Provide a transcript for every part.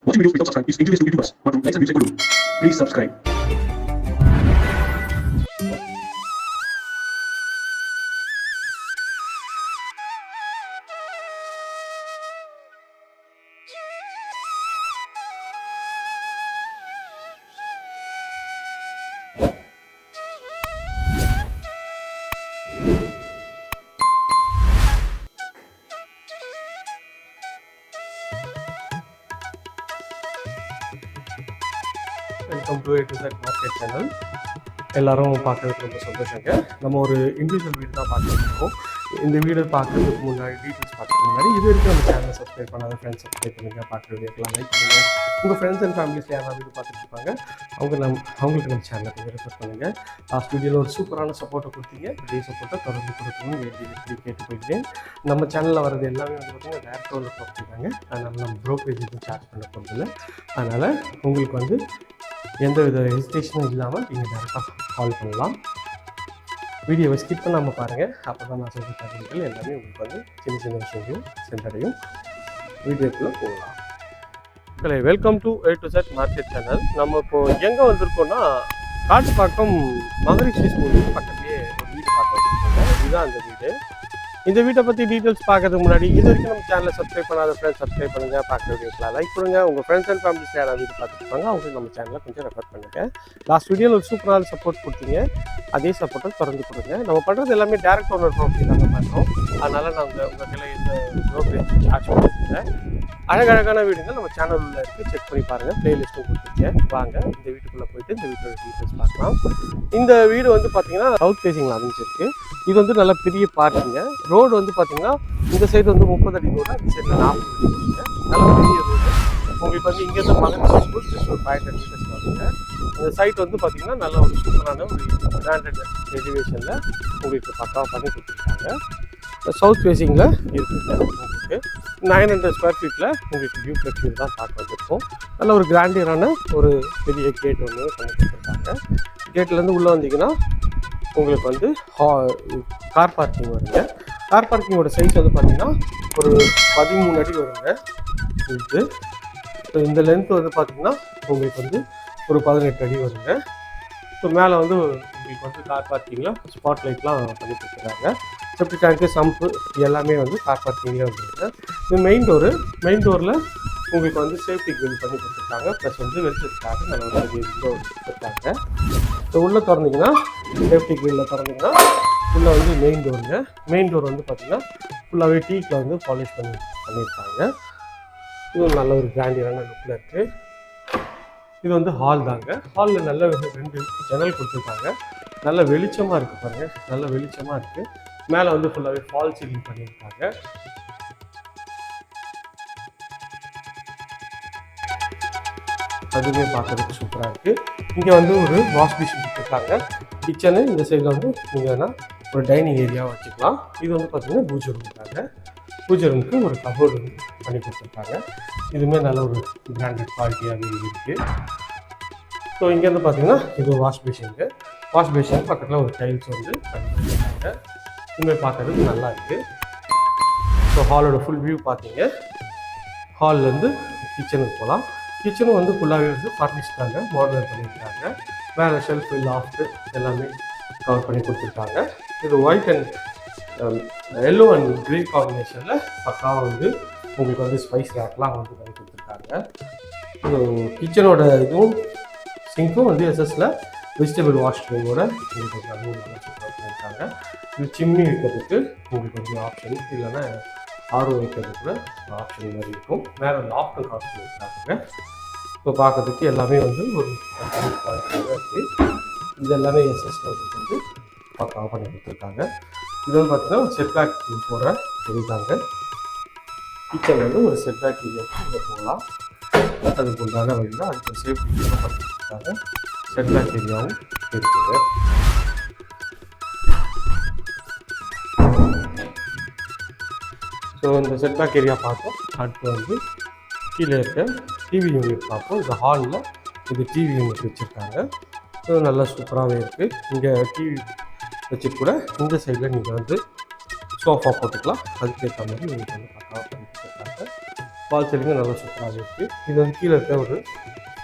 Watching videos without subscribe is injurious to YouTubers. மற்றும் likes and views கொடுக்கும். Please subscribe. Welcome to A to Z market channel. எல்லாரும் பார்க்கறதுக்கு ரொம்ப சந்தோஷங்க. நம்ம ஒரு இண்டிவிஜுவல் வீடு தான் பார்த்துட்டு இருக்கோம். இந்த வீடு பார்க்கறதுக்கு முன்னாடி டீட்டெயில்ஸ் பார்க்கறதுக்கு முன்னாடி இது வரைக்கும் நம்ம சேனலை சப்ஸ்கிரைப் பண்ணாத ஃப்ரெண்ட்ஸ் சப்ஸ்கிரைப் பண்ணுங்கள். பார்க்குற வீடியோக்கெல்லாம் லைக் பண்ணுங்கள். உங்கள் ஃப்ரெண்ட்ஸ் அண்ட் ஃபேமிலிஸ் யாராவது வீடு பார்த்துட்டு இருப்பாங்க அவங்களுக்கு நம்ம சேனலை கொஞ்சம் ரெஃபர் பண்ணுங்கள். லாஸ்ட் வீடியோவில் ஒரு சூப்பரான சப்போர்ட்டை கொடுத்தீங்க. இதே சப்போர்ட்டை தொடர்ந்து கொடுக்கணும்னு வேண்டி கேட்டு போயிருக்கேன். நம்ம சேனலில் வரது எல்லாமே வந்து பார்த்திங்கன்னா டேரக்ட் ரோலில் போட்டுருக்காங்க. அதனால் நம்ம ப்ரோக்கரேஜ் எதுவும் சார்ஜ் பண்ண போகிறதில்ல. அதனால் உங்களுக்கு வந்து எந்த வித ஹெசிடேஷனும் இல்லாமல் நீங்கள் டேரெக்டாக கால் பண்ணலாம். வீடியோவை ஸ்கிப் பண்ணாமல் பாருங்கள். அப்போ தான் நான் சொல்கிற தகவல்கள் எல்லாமே உங்களுக்கு வந்து சின்ன சின்ன விஷயங்களும் சென்றடையும். வீடியோக்குள்ளே போகலாம். இல்லை, welcome to A to Z market channel. நம்ம இப்போது எங்கே வந்திருக்கோம்னா காட்டுப்பாக்கம் மகரிஷி ஸ்கூல் பக்கத்துலேயே ஒரு வீடு பார்க்க வச்சுருக்கோங்க. இதுதான் அந்த வீடு. இந்த வீட்டை பற்றி டீட்டெயில்ஸ் பார்க்கறதுக்கு முன்னாடி இது வரைக்கும் நம்ம சேனலை சப்ஸ்கிரைப் பண்ணாத ஃப்ரெண்ட்ஸ் சப்ஸ்கிரைப் பண்ணுங்கள். பார்க்குற வீடியோஸ்லாம் லைக் பண்ணுங்கள். உங்கள் ஃப்ரெண்ட்ஸ் அண்ட் ஃபேமிலிஸ் யாராவது வீடு பார்த்துருப்பாங்க அவங்களுக்கு நம்ம சேனலை கொஞ்சம் ரெஃபர் பண்ணுங்கள். லாஸ்ட் வீடியோவில் ஒரு சூப்பரான சப்போர்ட் கொடுத்தீங்க. அதே சப்போர்ட்டை தொடர்ந்து கொடுங்க. நம்ம பண்ணுறது எல்லாமே டேரக்ட் ஓனர் ப்ரோக்கரேஜ் தாங்க பண்ணுறோம். அதனால் நாங்கள் உங்கள் கையில் எந்த ப்ரோக்கரேஜ் சார்ஜ் பண்ணுறதில்லை. அழகழகான வீடுங்க நம்ம சேனலில் இருக்குது. செக் பண்ணி பாருங்கள். ப்ளேலிஸ்ட்டும் கொடுத்துருக்கேன். வாங்க இந்த வீட்டுக்குள்ளே போயிட்டு இந்த வீட்டோட டீட்டெயில்ஸ் பார்க்கலாம். இந்த வீடு வந்து பார்த்தீங்கன்னா சவுத் ஃபேஸிங்கில் அமைஞ்சிருக்கு. இது வந்து நல்ல பெரிய பார்க்கிங்க. ரோடு வந்து பார்த்தீங்கன்னா இந்த சைடு வந்து 30 அடி ரோடு, அந்த சைடில் 40 அடி ரோடுங்க. நல்ல பெரிய ரோடு. உங்களுக்கு வந்து இங்கேருந்து மகரிஷி ஸ்கூல் ஜஸ்ட் ஒரு 500 மீட்டர்ஸ் வருங்க. இந்த சைட் வந்து பார்த்தீங்கன்னா நல்ல ஒரு சூப்பரான ஒரு பிராண்டட் எலிவேஷனில் உங்களுக்கு பக்காவாக பண்ணி கொடுத்துருக்காங்க. சவுத் ஃபேஸிங்கில் இருக்குங்க. உங்களுக்கு 900 ஸ்கொயர் ஃபீட்டில் உங்களுக்கு வியூ ப்ளஸ் வியூ தான் பார்க்க வந்திருக்கும். நல்ல ஒரு கிராண்டியரான ஒரு பெரிய கேட் ஒன்று பண்ணி கொடுத்துருக்காங்க. கேட்லேருந்து உள்ளே வந்தீங்கன்னா உங்களுக்கு வந்து கார் பார்க்கிங் வருங்க. கார் பார்க்கிங்கோட சைஸ் வந்து பார்த்தீங்கன்னா ஒரு 13 அடி வருங்க. இது இந்த லென்த் வந்து பார்த்தீங்கன்னா உங்களுக்கு வந்து ஒரு 18 அடி வருங்க. ஸோ மேலே வந்து உங்களுக்கு வந்து கார் பார்க்கிங்கில் ஸ்பாட் லைட்லாம் பண்ணி கொடுத்துருக்காங்க. செப்டி டேங்க்கு சம்பு எல்லாமே வந்து கார் பார்க்கிங்லேயே வந்துருங்க. இது மெயின் டோரில் உங்களுக்கு வந்து சேஃப்டி கிரில் பண்ணி கொடுத்துருக்காங்க. ப்ளஸ் வந்து வெளிச்சத்துக்காக நல்ல ஒரு பெரிய விண்டோ கொடுத்துருக்காங்க. ஸோ உள்ளே திறந்தீங்கன்னா சேஃப்டி கிரில்ல திறந்தீங்கன்னா உள்ளே வந்து மெயின் டோருங்க. மெயின் டோர் வந்து பார்த்திங்கன்னா ஃபுல்லாகவே டீக்கில் வந்து பாலிஷ் பண்ணியிருக்காங்க. இது ஒரு நல்ல ஒரு கிராண்டியரான லுக்கில் இருக்குது. இது வந்து ஹால் தாங்க. ஹாலில் நல்ல 2 ஜன்னல் கொடுத்துருக்காங்க. நல்ல வெளிச்சமாக இருக்குது பாருங்கள். நல்ல வெளிச்சமாக இருக்குது. மேலே வந்து ஃபுல்லாகவே ஃபால் சீலிங் பண்ணியிருக்காங்க. அதுவுமே பார்க்குறதுக்கு சூப்பராக இருக்குது. இங்கே வந்து ஒரு வாஷ் மிஷின் கொடுத்துருக்காங்க. கிச்சனு இந்த சைடில் வந்து நீங்கள்னா ஒரு டைனிங் ஏரியாவை வச்சுக்கலாம். இது வந்து பார்த்திங்கன்னா பூஜை ரூம் தாங்க. பூஜை ரூமுக்கு ஒரு கபோர்டு பண்ணி கொடுத்துருக்காங்க. இதுவுமே நல்ல ஒரு பிராண்டட் குவாலிட்டியாகவே இருக்குது. ஸோ இங்கேருந்து பார்த்தீங்கன்னா இது வாஷ் பேஷனுக்கு. வாஷ் பேஷன் பக்கத்தில் ஒரு டைல்ஸ் வந்து பண்ணி கொடுத்துருக்காங்க. இதுவுமே பார்க்குறதுக்கு நல்லா இருக்குது. ஸோ ஹாலோட ஃபுல் வியூ பார்த்தீங்க. ஹால்லேருந்து கிச்சனுக்கு போகலாம். கிச்சனும் வந்து ஃபுல்லாகவே வந்து ஃபர்னிஷ்டாங்க, மாடலர் பண்ணியிருக்காங்க. மேலே ஷெல்ஃபு லாஃப்ட்டு எல்லாமே கவர் பண்ணி கொடுத்துருக்காங்க. இது white and yellow and grey காம்பினேஷனில் பக்காவாக வந்து உங்களுக்கு வந்து ஸ்பைஸ் ரேக்லாம் வந்து பண்ணி கொடுத்துருக்காங்க. ஸோ கிச்சனோட இதுவும் சிங்க்கும் வந்து எஸ்எஸ்ல வெஜிடபிள் வாஷ் ரூமோட உங்களுக்கு வந்து நல்லா சூப்பராக பண்ணியிருக்காங்க. இது சிம்னி வைக்கிறதுக்கு உங்களுக்கு வந்து ஆப்ஷன், இல்லைன்னா ஆர்ஓ வைக்கிறதுக்கு கூட ஆப்ஷன் மாதிரி இருக்கும். மேலே வந்து ஆப்ஷன் காஸ்ட் பண்ணியிருக்காங்க. இப்போ பார்க்கறதுக்கு எல்லாமே வந்து ஒரு இருக்குது. இது எல்லாமே எஸ்எஸ்ல வந்து பக்காவாக பண்ணி கொடுத்துருக்காங்க. இது வந்து பார்த்தீங்கன்னா செட்பேக் போகிற இதுதாங்க. கிச்சன் வந்து ஒரு செட்பேக் ஏரியாவுக்கு இங்கே போகலாம். அதுக்கு உண்டான வழியில் அதுக்கு சேஃப்டி பண்ணி கொடுத்துருக்காங்க. செட்பேக் ஏரியாவும் இருக்குது. ஸோ இந்த செட்பேக் ஏரியா பார்த்தோம். அடுத்து வந்து கீழே இருக்க டிவி யூனிட் பார்ப்போம். இந்த ஹாலில் இது டிவி யூனிட் வச்சுருக்காங்க. ஸோ நல்லா சூப்பராகவே இருக்குது. இங்கே டிவி வச்சு கூட இந்த சைடில் நீங்கள் வந்து சோஃபா போட்டுக்கலாம். அதுக்கேற்ற மாதிரி உங்களுக்கு வந்து பக்காவாக பண்ணி கொடுத்துருக்காங்க. ஃபால் சீலிங்கும் நல்லா சூப்பராக இருக்குது. இது வந்து கீழே இருக்க ஒரு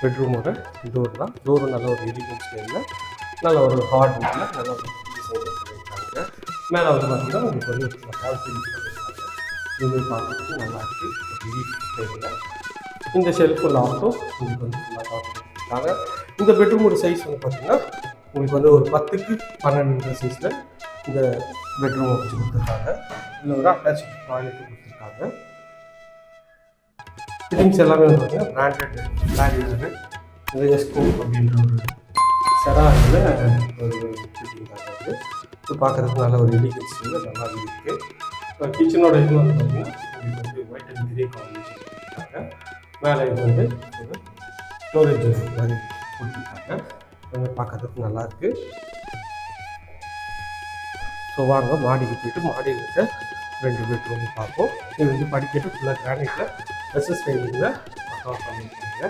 பெட்ரூமோட டோர் தான். டோரும் நல்ல ஒரு எலிகன்ட் ஸ்டைலில் நல்ல ஒரு ஹார்ட் நல்ல ஒரு டிசைன் பண்ணியிருக்காங்க. மேலே வந்து பார்த்தீங்கன்னா உங்களுக்கு வந்து ஃபால் சீலிங் பண்ணியிருக்காங்க. இது பார்க்குறதுக்கு நல்லா இருக்குது லீஃப் ஸ்டைலில். இந்த ஷெல்ஃபு லாஃப்ட்டும் உங்களுக்கு வந்து ஃபுல்லாக பார்த்துருக்காங்க. இந்த பெட்ரூமோட சைஸ் வந்து பார்த்தீங்கன்னா உங்களுக்கு வந்து ஒரு 10x12 சைஸில் இந்த பெட்ரூமை வச்சு கொடுத்துருக்காங்க. இதில் ஒரு அட்டாச் டாய்லெட்டு கொடுத்துருக்காங்க. ஃபிட்டிங்ஸ் எல்லாமே வந்து பார்த்தீங்கன்னா பிராண்டட் பேரியர் இந்த எஸ்கோப் அப்படின்ற ஒரு செராவில் ஒரு ஃபிட்டிங் தான் இருக்குது. இது பார்க்குறதுக்கு நல்ல ஒரு எலிகன்ஸ் நல்லா இருக்குது. கிச்சனோட இது வந்து பார்த்தீங்கன்னா உங்களுக்கு வந்து ஒயிட் அண்ட் கிரே காம்பினேஷன் கொடுத்துருக்காங்க. மேலே இது வந்து ஒரு ஸ்டோரேஜ் மாதிரி கொடுத்துருக்காங்க. அது பார்க்கறதுக்கு நல்லாயிருக்கு. ஸோ வாங்க மாடிக்கு போய்ட்டு மாடியில் இருக்க 2 பெட்ரூம் பார்ப்போம். இது வந்து படிக்கட்டு ஃபுல்லாக கிரானைட்டில் எஸ்எஸ் ஸ்டைலிங்கில் கவர் பண்ணியிருக்காங்க.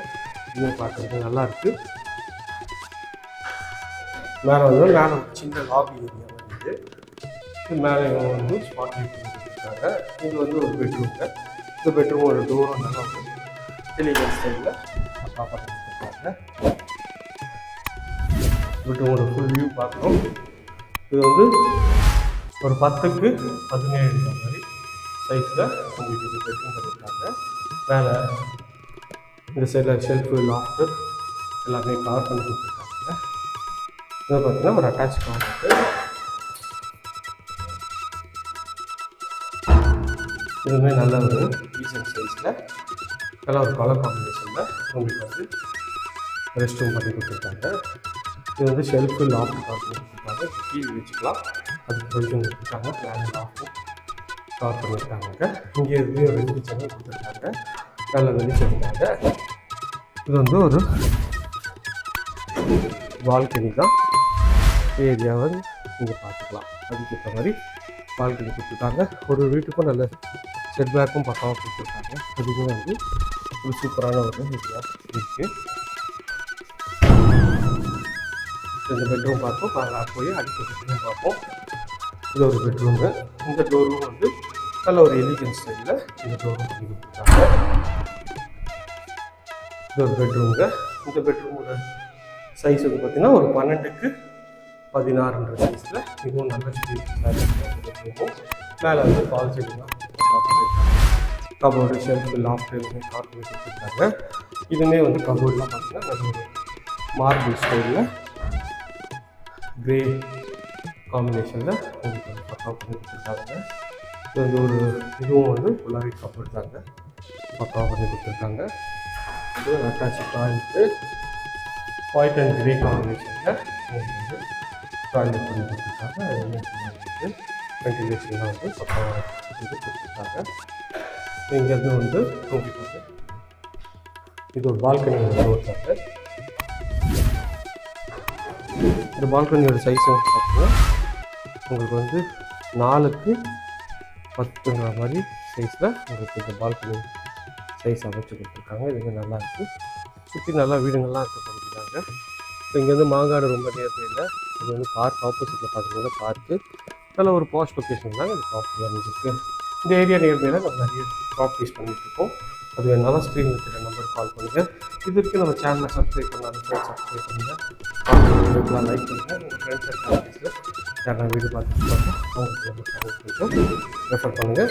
இது பார்க்குறதுக்கு நல்லாயிருக்கு. மேலே ஒரு சின்ன லாபி ஏரியா வருது. இது மேலே வந்து ஸ்பாட் லைட் கொடுத்துருக்காங்க. இது வந்து ஒரு பெட்ரூம்ங்க. இந்த பெட்ரூம் ஒரு டோரும் நல்லா எலிகன்ட் ஸ்டைலில் ப்ராப்பராக கொடுத்துருக்காங்க. பெட்ரூமோட ஃபுல் வியூ பார்க்குறோம். இது வந்து ஒரு 10x17 மாதிரி சைஸில் உங்களுக்கு இது பெட்ரூம் பண்ணியிருக்காங்க. மேலே இந்த சைடில் ஷெல்ஃபு லாஃப்ட்டு எல்லாமே கவர் பண்ணி கொடுத்துருக்காங்க. இது பார்த்தீங்கன்னா ஒரு அட்டாச் காம்பவுண்டு. இதுவுமே நல்ல ஒரு டீசன்ட் சைஸில் நல்ல ஒரு கலர் காம்பினேஷனில் உங்களுக்கு வந்து ரெஸ்ட் ரூம் பண்ணி கொடுத்துருக்காங்க. இது வந்து ஷெல்ஃபு லாஃப்ட் கவர் பண்ணி கொடுத்துருக்காங்க. டிவி வச்சுக்கலாம், அதுக்கு ப்ரொவிஷன் கொடுத்துருக்காங்க. ஃபேன் லாஃப்ட்டும் கவர் பண்ணியிருக்காங்க. இங்கே இருந்து ஒரு 2 சேனல் கொடுத்துருக்காங்க. நல்ல வெளிச்சம்காக. இது வந்து ஒரு பால்கனி தான். ஏரியாவை இங்கே பார்த்துக்கலாம். அதுக்கேற்ற மாதிரி பால்கனி கொடுத்துருக்காங்க. ஒரு வீட்டுக்கும் நல்ல செட் பேக்கும் பக்காவாக கொடுத்துருக்காங்க. அதுவுமே வந்து ஒரு சூப்பரான ஒரு ஏரியா இருக்குது. இந்த பெட்ரூம் பார்ப்போம். போய் அடுத்த பெட்ரூம் பார்ப்போம். இது ஒரு பெட்ரூமு. இந்த டோரும் வந்து நல்ல ஒரு எலிகன்ட் ஸ்டைலில் இந்த டோரும் பண்ணி கொடுத்துருக்காங்க. இது ஒரு பெட்ரூமுங்க. இந்த பெட்ரூமோட சைஸ் வந்து பார்த்திங்கன்னா ஒரு 12x16 சைஸில் இதுவும் நல்ல பெட்ரூமும். மேலே வந்து ஃபால் சீலிங்லாம் கபோர்டு ஷெல்ஃபு லாஃப்ட் எல்லாமே கவர் பண்ணி கொடுத்துருக்காங்க. இதுவுமே வந்து கபோர்டெலாம் பார்த்திங்கன்னா நல்ல ஒரு மார்பிள் ஸ்டைலில் கிரே காம்பினேஷனில் உங்களுக்கு வந்து பக்கா பண்ணி கொடுத்துருக்காங்க. இது வந்து ஒரு இதுவும் வந்து ஃபுல்லாகவே கபோர்டு தாங்க பக்காவாக பண்ணி கொடுத்துருக்காங்க. இது attach toilet white and grey காம்பினேஷனில் உங்களுக்கு வந்து டாய்லெட் பண்ணி கொடுத்துருக்காங்க. வந்து வென்டிலேஷன்லாம் வந்து பக்காவாக வந்து கொடுத்துருக்காங்க. இங்கேருந்து வந்து உங்களுக்கு வந்து இது ஒரு பால்கனி ஒருத்தாங்க. இந்த பால்கனியோட சைஸ் வந்து பார்த்தீங்கன்னா உங்களுக்கு வந்து 4x10 மாதிரி சைஸில் உங்களுக்கு இந்த பால்கனி சைஸ் அமைச்சு கொடுத்துருக்காங்க. இது நல்லா இருக்குது. சுற்றி நல்லா வீடுங்கள்லாம் இருக்க பகுதிதாங்க. இப்போ இங்கேருந்து மாங்காடு ரொம்ப நேரத்தில் இல்லை. இது வந்து பார்க் ஆப்போசிட்டில் பார்க்குறீங்க. பார்க்கு நல்ல ஒரு பாஸ்ட் லொக்கேஷன் தாங்க இந்த ப்ராப்பர்ட்டி அமைஞ்சிருக்கு. இந்த ஏரியா நியர்பையில் நம்ம நிறைய ப்ராப்பர்ட்டிஸ் பண்ணிகிட்ருக்கோம். அது வேணாலும் ஸ்க்ரீனில் இருக்கிற நம்பருக்கு கால் பண்ணுங்கள். இது வரைக்கும் நம்ம சேனலை சப்ஸ்கிரைப் பண்ணாத ஃப்ரெண்ட்ஸ் சப்ஸ்கிரைப் பண்ணுங்கள். வீடியோக்கெலாம் லைக் பண்ணுங்கள். உங்கள் ஃப்ரெண்ட்ஸ் அண்ட் ஃபேமிலிஸில் யாரும் வீடு பார்த்துட்டு அவங்களுக்கு நம்ம சேனல் கொஞ்சம் ரெஃபர் பண்ணுங்கள்.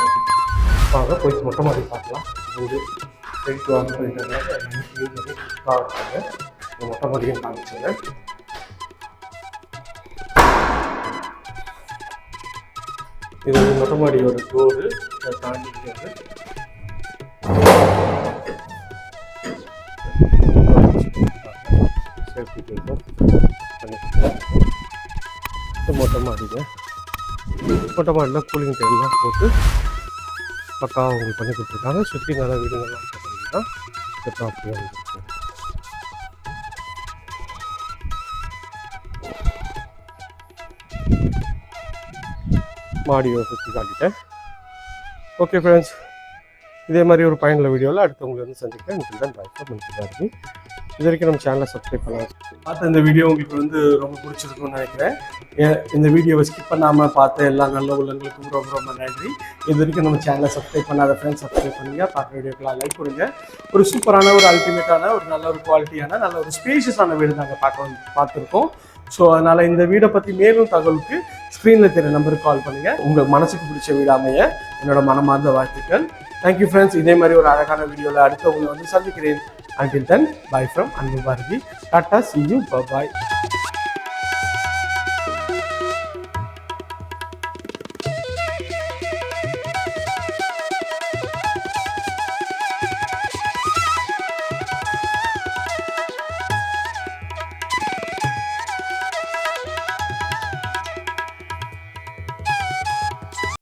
வாங்க போய் மொட்டை மாடி பார்க்கலாம். வீடு ரெடி வாங்க பண்ணிட்டாங்க. க்ளீன் பண்ணி காமிச்சாங்க. மொட்டை மாடியும் காமிச்சாங்க. இது வந்து மொட்டை மாடியோட டோரு. அதை தாண்டிட்டு வந்து சேஃப்டி கேட்கும் பண்ணிக்கலாம். மொட்டை மாடிங்க. மொட்டை மாடியில் கூலிங் டைம்லாம் போட்டு பக்காவாக உங்களுக்கு பண்ணி கொடுத்துருக்காங்க. சுற்றி நல்லா வீடுங்கள்லாம் பண்ணி தான் இந்த ப்ராப்பர்ட்டியாக இருக்குது. மாடியை சுற்றி காட்டிட்டேன். ஓகே ஃப்ரெண்ட்ஸ், இதே மாதிரி ஒரு பயனுள்ள வீடியோவில் அடுத்தவங்களை வந்து சந்திக்கிறேன். எனக்கு தான் பாய். இது வரைக்கும் நம்ம சேனலை சப்ஸ்கிரைப் பண்ணலாம். பார்த்த இந்த வீடியோ உங்களுக்கு வந்து ரொம்ப பிடிச்சிருக்கும்னு நினைக்கிறேன். இந்த வீடியோவை ஸ்கிப் பண்ணாமல் பார்த்த எல்லா நல்ல உள்ளங்களுக்கும் ரொம்ப ரொம்ப நன்றி. இது வரைக்கும் நம்ம சேனலை சப்ஸ்கிரைப் பண்ணாத ஃப்ரெண்ட்ஸ் சப்ஸ்கிரைப் பண்ணுங்கள். பார்க்குற வீடியோக்கெல்லாம் லைக் கொடுங்க. ஒரு சூப்பரான ஒரு அல்டிமேட்டான ஒரு நல்ல ஒரு குவாலிட்டியான நல்ல ஒரு ஸ்பேஷியஸான வீடு நாங்கள் பார்த்துருக்கோம். ஸோ அதனால் இந்த வீடை பற்றி மேலும் தகவலுக்கு ஸ்க்ரீனில் தெரிய நம்பருக்கு கால் பண்ணுங்கள். உங்களுக்கு மனசுக்கு பிடிச்ச வீடு அமைய என்னோட மனமார்ந்த வாழ்த்துக்கள். Thank you friends. இதே மாதிரி ஒரு அழகான வீடியோவில் அடுத்த உங்களை வந்து சந்திக்கிறேன். Until then, bye from Anbu Bharati. Tata, see you, bye-bye.